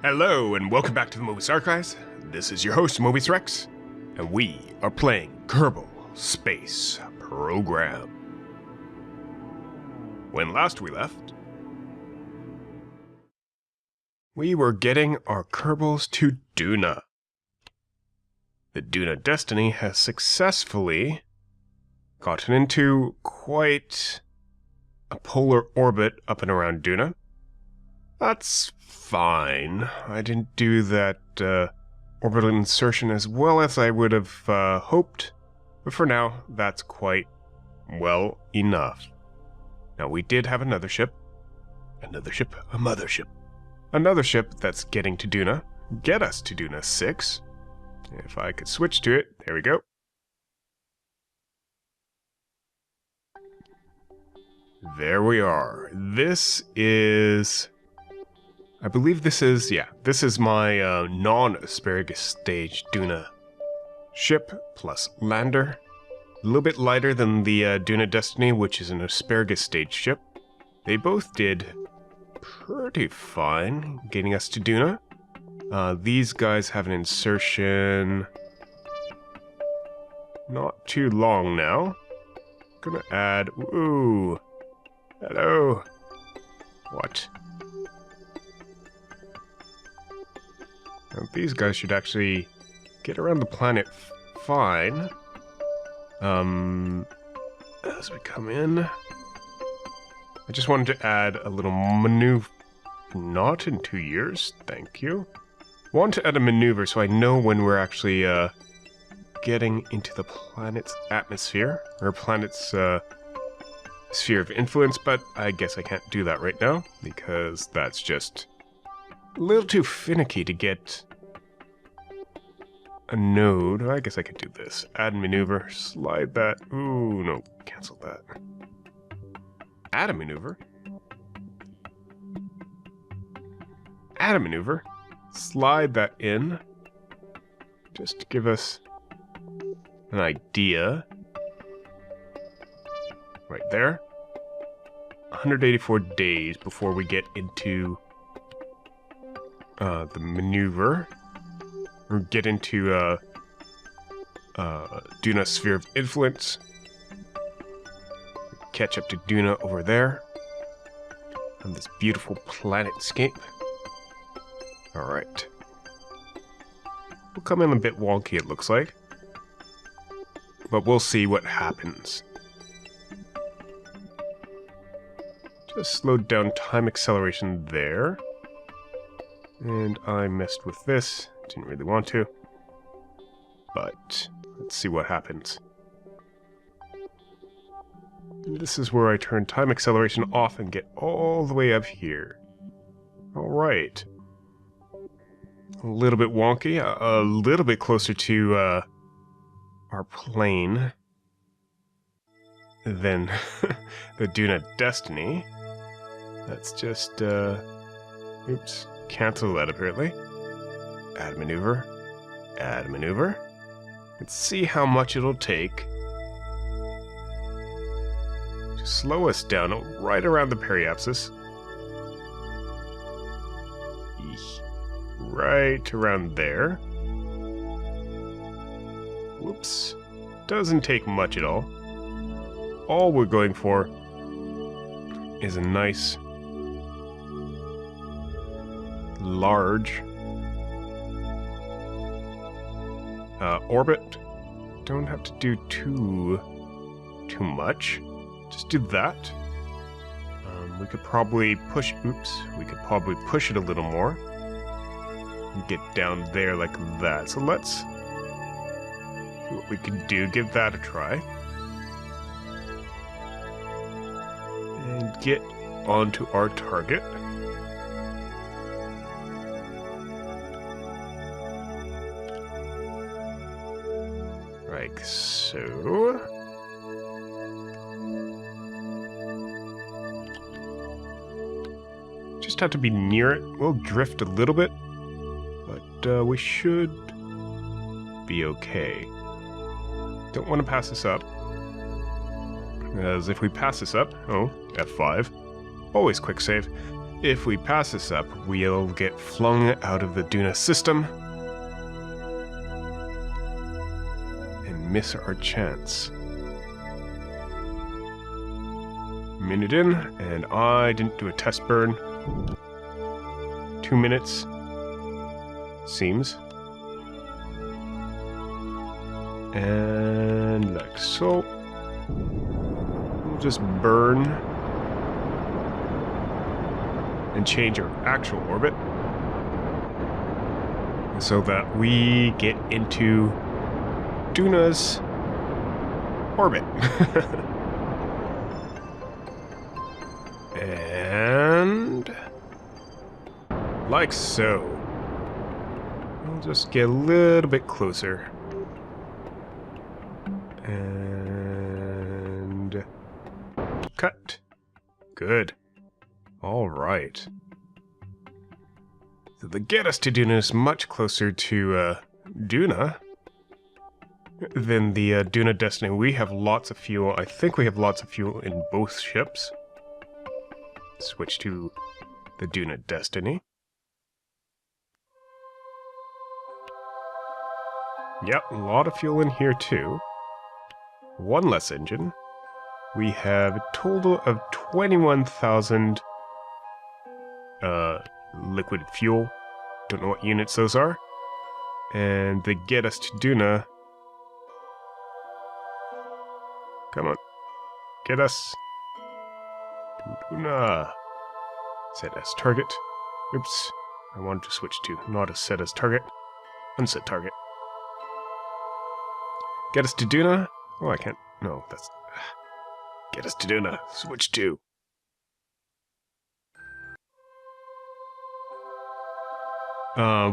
Hello and welcome back to the Mobius Archives. This is your host, Mobius Rex, and we are playing Kerbal Space Program. When last we left, we were getting our Kerbals to Duna. The Duna Destiny has successfully gotten into quite a polar orbit up and around Duna. That's fine. I didn't do that orbital insertion as well as I would have hoped, but for now, that's quite well enough. Now, we did have another ship, a mothership. Another ship that's getting to Duna, get us to Duna 6. If I could switch to it, there we go. There we are. This is... I believe this is my non-asparagus stage Duna ship plus lander. A little bit lighter than the Duna Destiny, which is an asparagus stage ship. They both did pretty fine getting us to Duna. These guys have an insertion not too long now. Gonna add, ooh, hello. What? Now, these guys should actually get around the planet fine. As we come in, I just wanted to add a little maneuver. Not in 2 years, thank you. Want to add a maneuver so I know when we're actually getting into the planet's atmosphere, or planet's sphere of influence, but I guess I can't do that right now because that's just a little too finicky to get a node. I guess I could do this. Add maneuver, slide that. Ooh, no, cancel that. Add a maneuver. Add a maneuver. Slide that in. Just to give us an idea. Right there. 184 days before we get into the maneuver, or get into Duna's sphere of influence. Catch up to Duna over there on this beautiful planetscape. Alright. We'll come in a bit wonky, it looks like, but we'll see what happens. Just slowed down time acceleration there. And I messed with this. Didn't really want to. But let's see what happens. And this is where I turn time acceleration off and get all the way up here. Alright. A little bit wonky. A little bit closer to our plane than the Duna Destiny. Let's just... oops. Cancel that, apparently. Add maneuver. Add maneuver. Let's see how much it'll take to slow us down right around the periapsis. Right around there. Whoops. Doesn't take much at all. All we're going for is a nice large orbit. Don't have to do too much. Just do that. We could probably push. Oops. We could probably push it a little more. And get down there like that. So let's see what we can do. Give that a try. And get onto our target. Like so. Just have to be near it. We'll drift a little bit, but we should be okay. Don't want to pass this up. As if we pass this up, oh, F5. Always quick save. If we pass this up, we'll get flung out of the Duna system and miss our chance. Minute in, and I didn't do a test burn. 2 minutes. Seems. And like so. We'll just burn and change our actual orbit so that we get into Duna's orbit. And like so. We'll just get a little bit closer. And cut. Good. All right. So the get us to Duna is much closer to Duna than the Duna Destiny. We have lots of fuel. I think we have lots of fuel in both ships. Switch to the Duna Destiny. Yep, a lot of fuel in here too. One less engine. We have a total of 21,000 liquid fuel. Don't know what units those are. And they get us to Duna. Come on. Get us to Duna. Set as target. Oops. I wanted to switch to not a set as target. Unset target. Get us to Duna. Oh, I can't. No, that's... Get us to Duna. Switch to.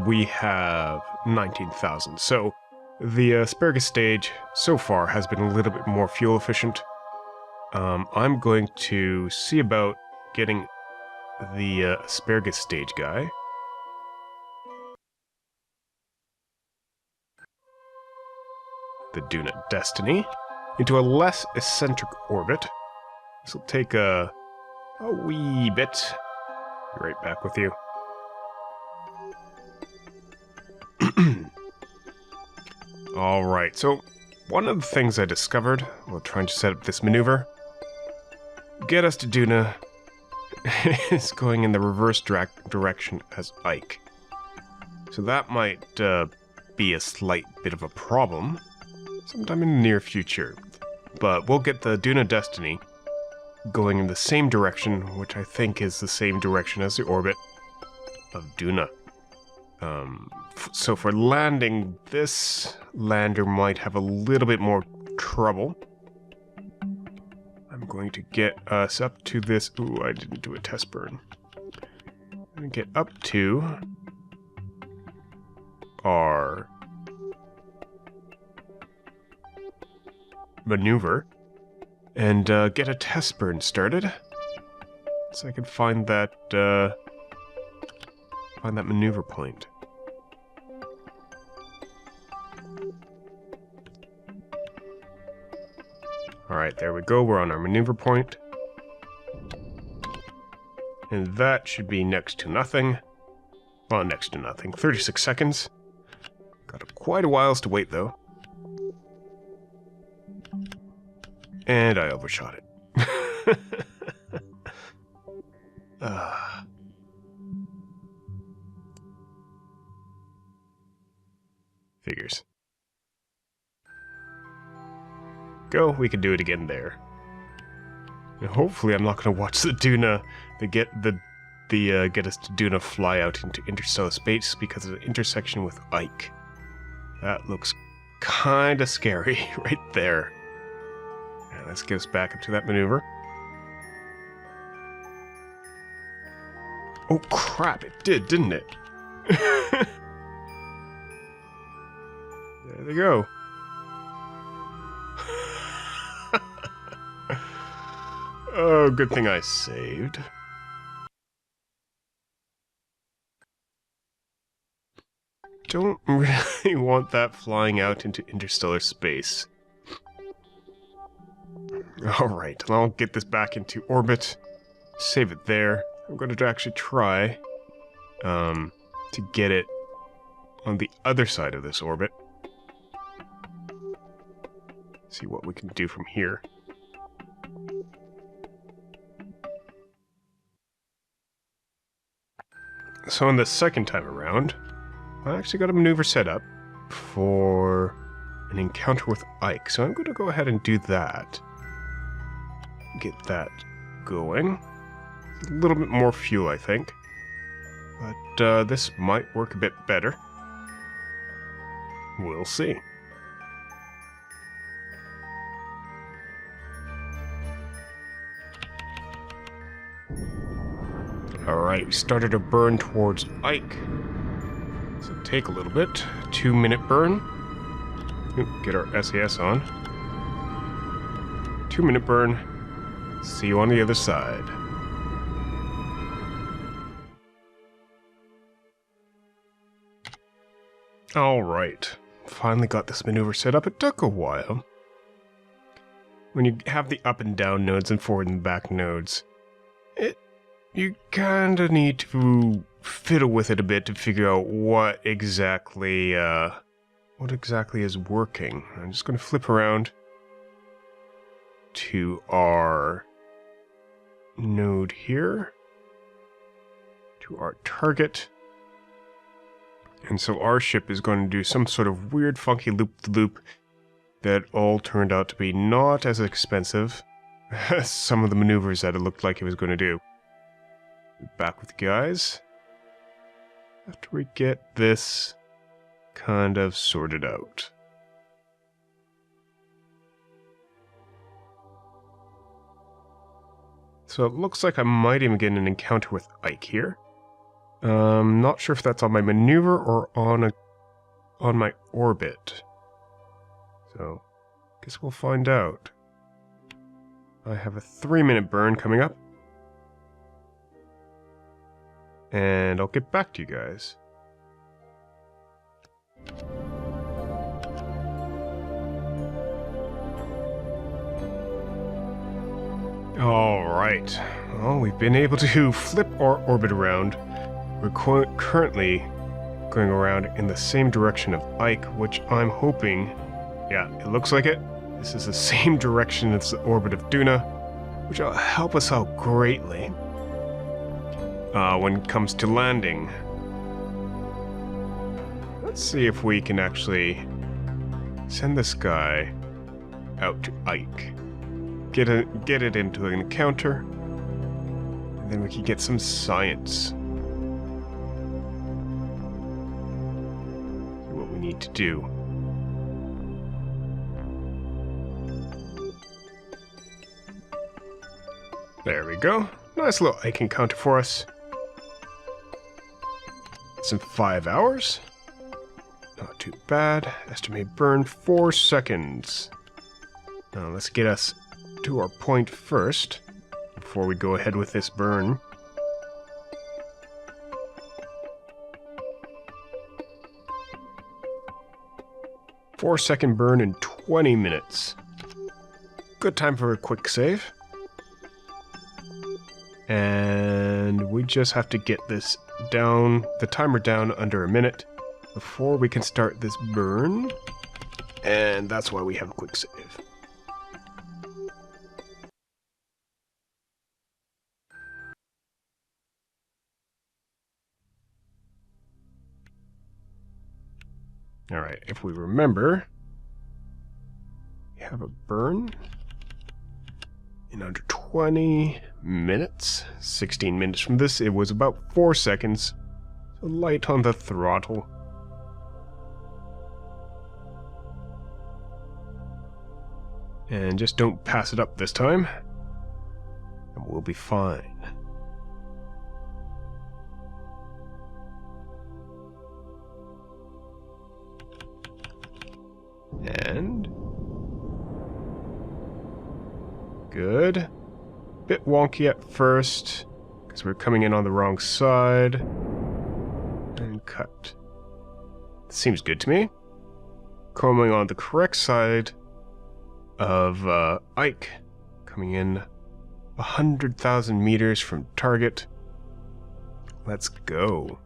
We have 19,000. So, the asparagus stage so far has been a little bit more fuel efficient. I'm going to see about getting the asparagus stage guy. The Duna Destiny into a less eccentric orbit. This will take a wee bit. Be right back with you. Alright, so one of the things I discovered while trying to set up this maneuver, get us to Duna, is going in the reverse direction as Ike. So that might be a slight bit of a problem sometime in the near future. But we'll get the Duna Destiny going in the same direction, which I think is the same direction as the orbit of Duna. So for landing, this lander might have a little bit more trouble. I'm going to get us up to this... Ooh, I didn't do a test burn. I'm going to get up to our maneuver and get a test burn started, so I can find that maneuver point. Alright, there we go, we're on our maneuver point. And that should be next to nothing. Well, next to nothing. 36 seconds. Got quite a while to wait, though. And I overshot it. Figures. Go, we can do it again there. And hopefully I'm not going to watch the Duna, get us to Duna fly out into interstellar space because of the intersection with Ike. That looks kind of scary right there. And let's get us back up to that maneuver. Oh crap, it did, didn't it? There they go. Oh, good thing I saved. Don't really want that flying out into interstellar space. Alright, I'll get this back into orbit. Save it there. I'm going to actually try to get it on the other side of this orbit. See what we can do from here. So on the second time around, I actually got a maneuver set up for an encounter with Ike. So I'm going to go ahead and do that. Get that going. A little bit more fuel, I think. But this might work a bit better. We'll see. Alright, we started a burn towards Ike. So take a little bit. 2-minute burn. Get our SAS on. 2-minute burn. See you on the other side. Alright. Finally got this maneuver set up. It took a while. When you have the up and down nodes and forward and back nodes, you kinda need to fiddle with it a bit to figure out what exactly is working. I'm just gonna flip around to our node here, to our target. And so our ship is going to do some sort of weird funky loop-the-loop that all turned out to be not as expensive as some of the maneuvers that it looked like it was going to do. Back with the guys after we get this kind of sorted out. So it looks like I might even get an encounter with Ike here. Not sure if that's on my maneuver or on my orbit. So, guess we'll find out. I have a 3-minute burn coming up. And I'll get back to you guys. Alright. Well, we've been able to flip our orbit around. We're currently going around in the same direction of Ike, which I'm hoping... Yeah, it looks like it. This is the same direction as the orbit of Duna, which will help us out greatly when it comes to landing. Let's see if we can actually send this guy out to Ike. Get it into an encounter, and then we can get some science. See what we need to do. There we go. Nice little Ike encounter for us. It's in 5 hours. Not too bad. Estimated burn 4 seconds. Now let's get us to our point first before we go ahead with this burn. Four-second burn in 20 minutes. Good time for a quick save. And we just have to get this down, the timer down under a minute before we can start this burn. And that's why we have a quick save. Alright, if we remember, we have a burn in under 20 minutes. 16 minutes from this, it was about 4 seconds. So light on the throttle. And just don't pass it up this time, and we'll be fine. And good. Bit wonky at first because we're coming in on the wrong side. And cut. Seems good to me. Coming on the correct side of Ike, coming in 100,000 meters from target. let's go.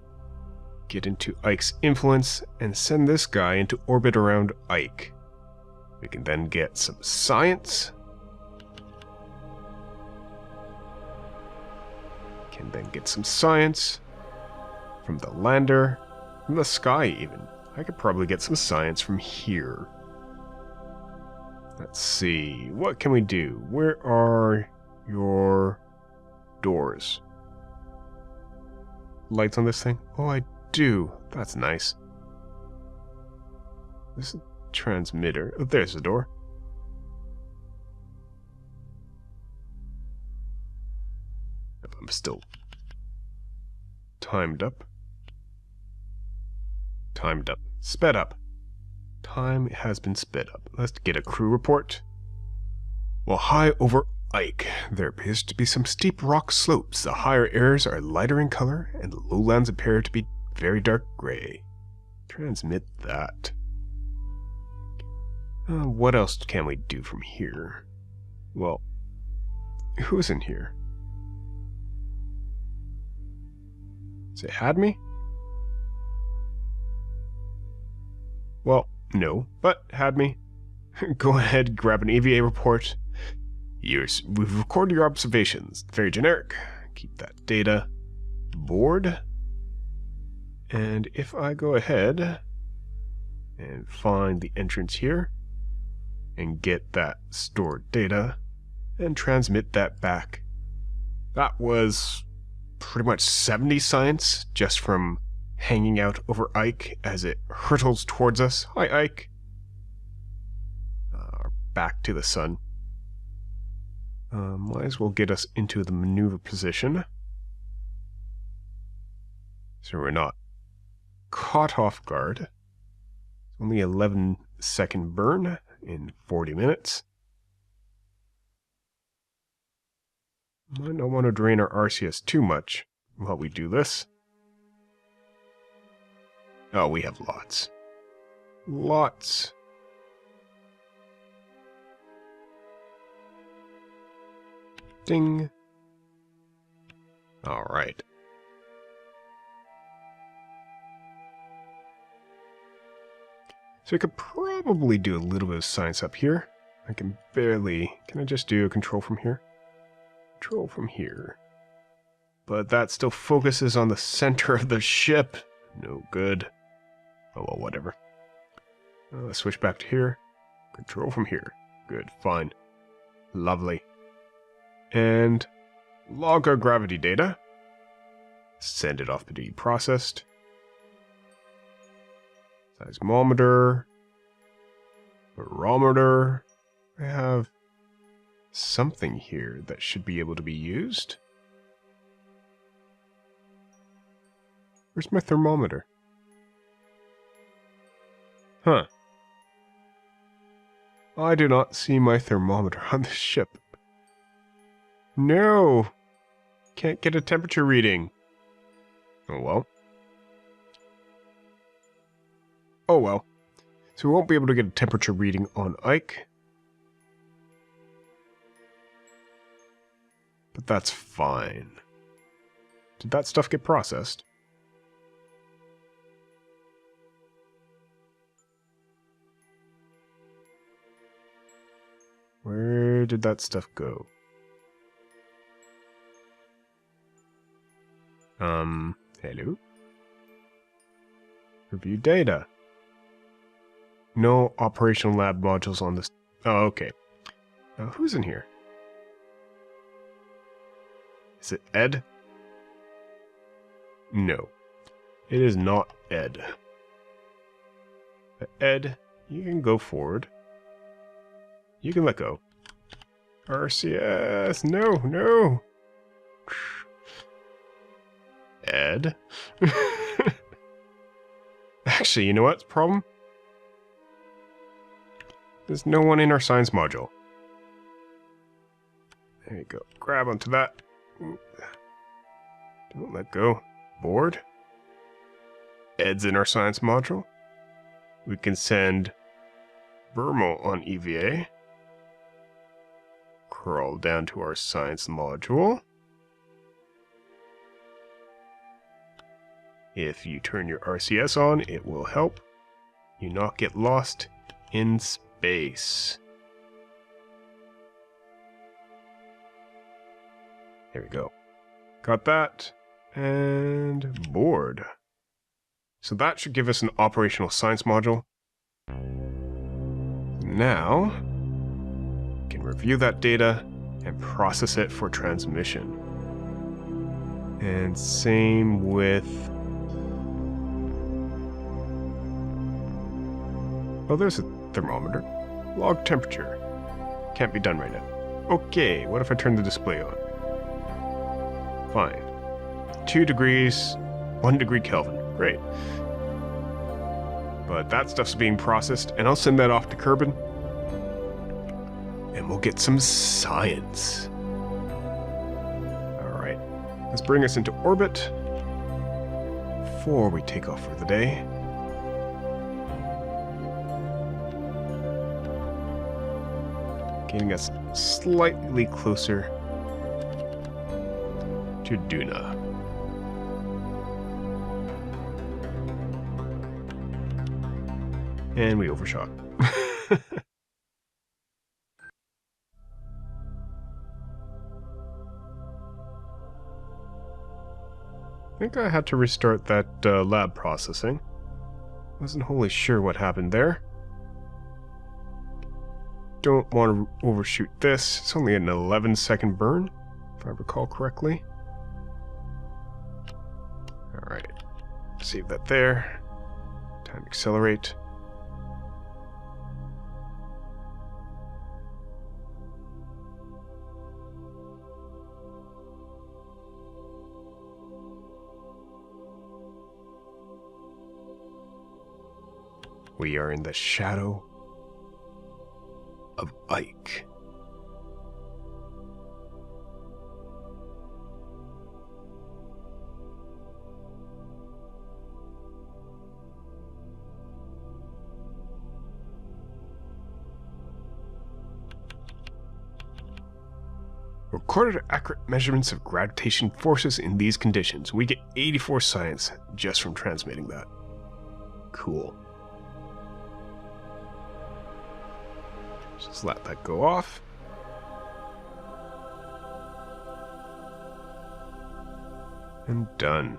Get into Ike's influence and send this guy into orbit around Ike. We can then get some science. Can then get some science from the lander, from the sky even. I could probably get some science from here. Let's see, what can we do? Where are your doors? Lights on this thing? Oh, I do. That's nice. This is a transmitter. Oh, there's the door. I'm still timed up. Timed up. Sped up. Time has been sped up. Let's get a crew report. Well, high over Ike, there appears to be some steep rock slopes. The higher areas are lighter in color, and the lowlands appear to be very dark gray. Transmit that. What else can we do from here? Well, who's in here? Has it had me? Well, no, but had me. Go ahead, grab an EVA report. We've recorded your observations. Very generic. Keep that data. Board. And if I go ahead and find the entrance here and get that stored data and transmit that back. That was pretty much 70 science just from hanging out over Ike as it hurtles towards us. Hi, Ike. Back to the sun. Might as well get us into the maneuver position, so we're not caught off guard. It's only 11-second burn in 40 minutes. Might not want to drain our RCS too much while we do this. Oh, we have lots. Lots. Ding. All right. So I could probably do a little bit of science up here. I can barely... Can I just do a control from here? Control from here. But that still focuses on the center of the ship. No good. Oh, well, whatever. Let's switch back to here. Control from here. Good, fine. Lovely. And log our gravity data. Send it off to be processed. Seismometer. Barometer. I have something here that should be able to be used. Where's my thermometer? Huh. I do not see my thermometer on the ship. No! Can't get a temperature reading. Oh well. Oh well. So we won't be able to get a temperature reading on Ike. But that's fine. Did that stuff get processed? Where did that stuff go? Hello? Review data. No operational lab modules on this. Oh, okay. Who's in here? Is it Ed? No. It is not Ed. Ed, you can go forward. You can let go. RCS, no, no. Ed? Actually, you know what's the problem? There's no one in our science module. There you go. Grab onto that. Don't let go. Board. Ed's in our science module. We can send Burmo on EVA. Crawl down to our science module. If you turn your RCS on, it will help you not get lost in space. There we go. Got that. And board. So that should give us an operational science module. Now, we can review that data and process it for transmission. And same with... Oh, there's a thermometer. Log temperature. Can't be done right now. Okay, what if I turn the display on? Fine. 2 degrees, 1 degree Kelvin. Great. But that stuff's being processed, and I'll send that off to Kerbal. And we'll get some science. Alright. Let's bring us into orbit before we take off for the day. Getting us slightly closer to Duna. And we overshot. I think I had to restart that lab processing. Wasn't wholly sure what happened there. Don't want to overshoot this. It's only an 11-second burn, if I recall correctly. Alright. Save that there. Time to accelerate. We are in the shadow of Ike. Recorded accurate measurements of gravitation forces in these conditions. We get 84 science just from transmitting that. Cool. Just let that go off. And done.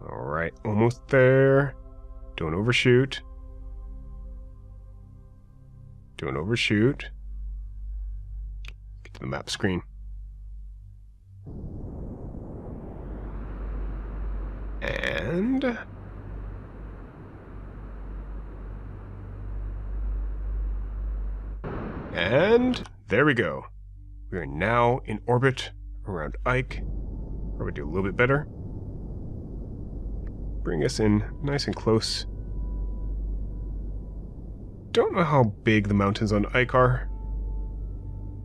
Alright, almost there. Don't overshoot. Don't overshoot. Get to the map screen. And there we go. We are now in orbit around Ike. Probably do a little bit better. Bring us in nice and close. Don't know how big the mountains on Ike are,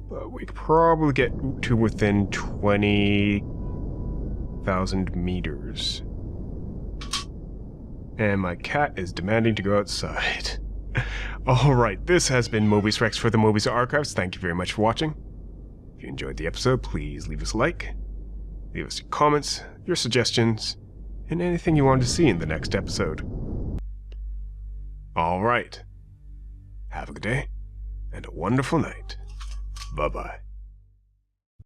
but we could probably get to within 20,000 meters. And my cat is demanding to go outside. Alright, this has been Mobius Rex for the Mobius Archives. Thank you very much for watching. If you enjoyed the episode, please leave us a like, leave us your comments, your suggestions, and anything you want to see in the next episode. Alright, have a good day, and a wonderful night. Bye-bye.